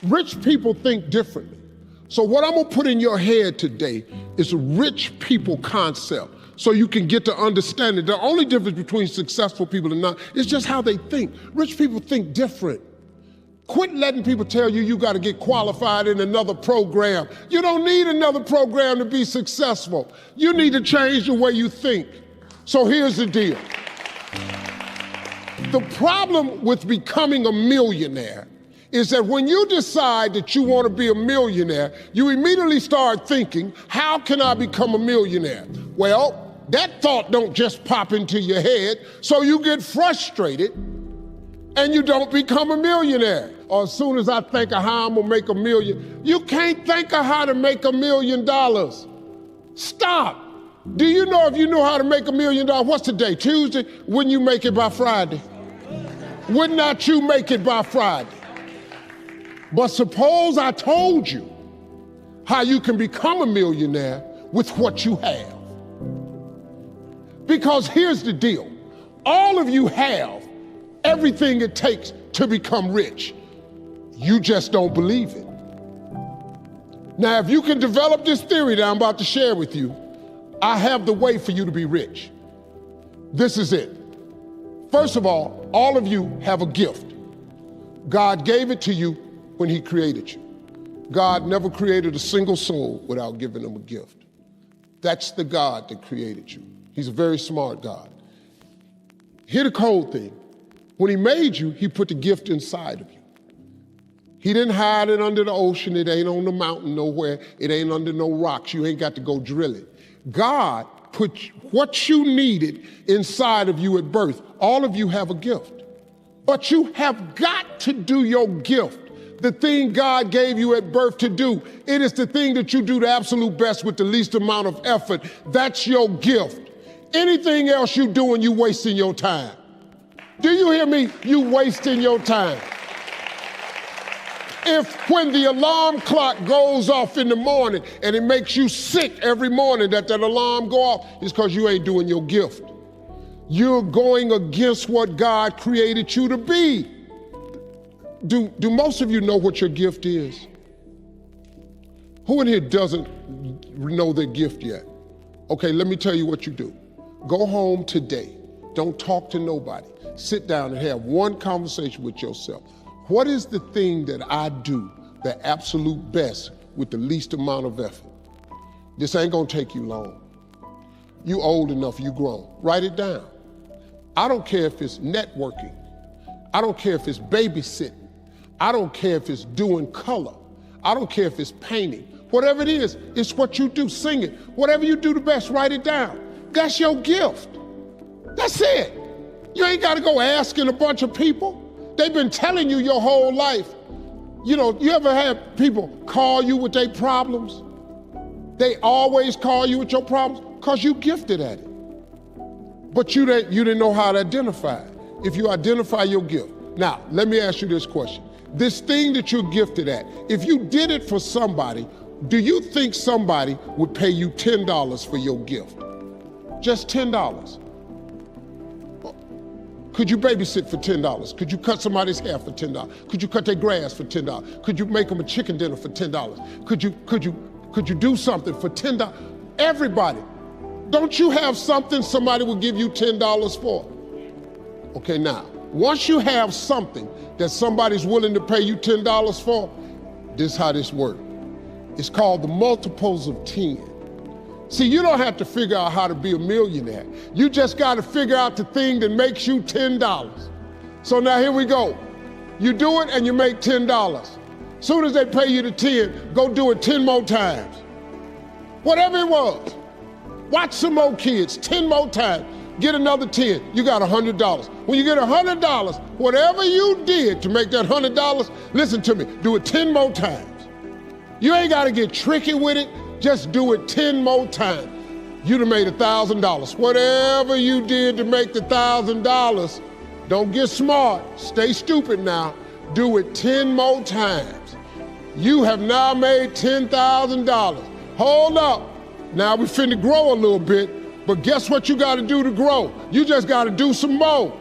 Rich people think differently. So what I'm gonna put in your head today is a rich people concept so you can get to understand it. The only difference between successful people and not is just how they think. Rich people think different. Quit letting people tell you you gotta get qualified in another program. You don't need another program to be successful. You need to change the way you think. So here's the deal. The problem with becoming a millionaire is that when you decide that you want to be a millionaire, you immediately start thinking, how can I become a millionaire? Well, that thought don't just pop into your head, so you get frustrated and you don't become a millionaire. Or as soon as I think of how I'm gonna make $1 million, you can't think of how to make $1 million. Stop. Do you know if you know how to make $1 million, what's today, Tuesday? Wouldn't you make it by Friday? Would not you make it by Friday? But suppose I told you how you can become a millionaire with what you have. Because here's the deal. All of you have everything it takes to become rich. You just don't believe it. Now, if you can develop this theory that I'm about to share with you, I have the way for you to be rich. This is it. First of all of you have a gift. God gave it to you when he created you. God never created a single soul without giving them a gift. That's the God that created you. He's a very smart God. Here's the cold thing. When he made you, he put the gift inside of you. He didn't hide it under the ocean. It ain't on the mountain nowhere. It ain't under no rocks. You ain't got to go drill it. God put what you needed inside of you at birth. All of you have a gift. But you have got to do your gift. The thing God gave you at birth to do. It is the thing that you do the absolute best with the least amount of effort. That's your gift. Anything else you doing, you wasting your time. Do you hear me? You wasting your time. If when the alarm clock goes off in the morning and it makes you sick every morning that alarm go off, it's because you ain't doing your gift. You're going against what God created you to be. Do most of you know what your gift is? Who in here doesn't know their gift yet? Okay, let me tell you what you do. Go home today. Don't talk to nobody. Sit down and have one conversation with yourself. What is the thing that I do the absolute best with the least amount of effort? This ain't gonna take you long. You old enough, you grown. Write it down. I don't care if it's networking. I don't care if it's babysitting. I don't care if it's doing color. I don't care if it's painting. Whatever it is, it's what you do. Sing it. Whatever you do the best, write it down. That's your gift. That's it. You ain't got to go asking a bunch of people. They've been telling you your whole life. You know, you ever had people call you with their problems? They always call you with your problems because you gifted at it. But you didn't know how to identify it. If you identify your gift. Now, let me ask you this question. This thing that you're gifted at, if you did it for somebody, do you think somebody would pay you $10 for your gift? Just $10. Could you babysit for $10? Could you cut somebody's hair for $10? Could you cut their grass for $10? Could you make them a chicken dinner for $10? Could you do something for $10? Everybody, don't you have something somebody will give you $10 for? Okay, now, once you have something that somebody's willing to pay you $10 for, this is how this works. It's called the multiples of 10. See, you don't have to figure out how to be a millionaire. You just got to figure out the thing that makes you $10. So now here we go. You do it and you make $10. Soon as they pay you the 10, go do it 10 more times. Whatever it was. Watch some more kids, 10 more times. Get another 10, you got $100. When you get $100, whatever you did to make that $100, listen to me, do it 10 more times. You ain't gotta get tricky with it, just do it 10 more times. You'd have made $1,000. Whatever you did to make the $1,000, don't get smart, stay stupid now. Do it 10 more times. You have now made $10,000. Hold up, now we finna grow a little bit. But guess what you got to do to grow? You just got to do some more.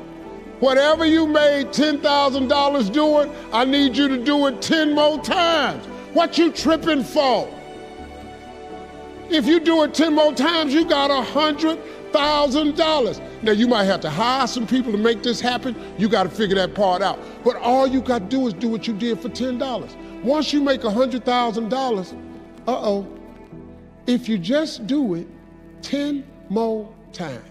Whatever you made $10,000 doing, I need you to do it 10 more times. What you tripping for? If you do it 10 more times, you got $100,000. Now you might have to hire some people to make this happen. You got to figure that part out. But all you got to do is do what you did for $10. Once you make $100,000, if you just do it 10 more times,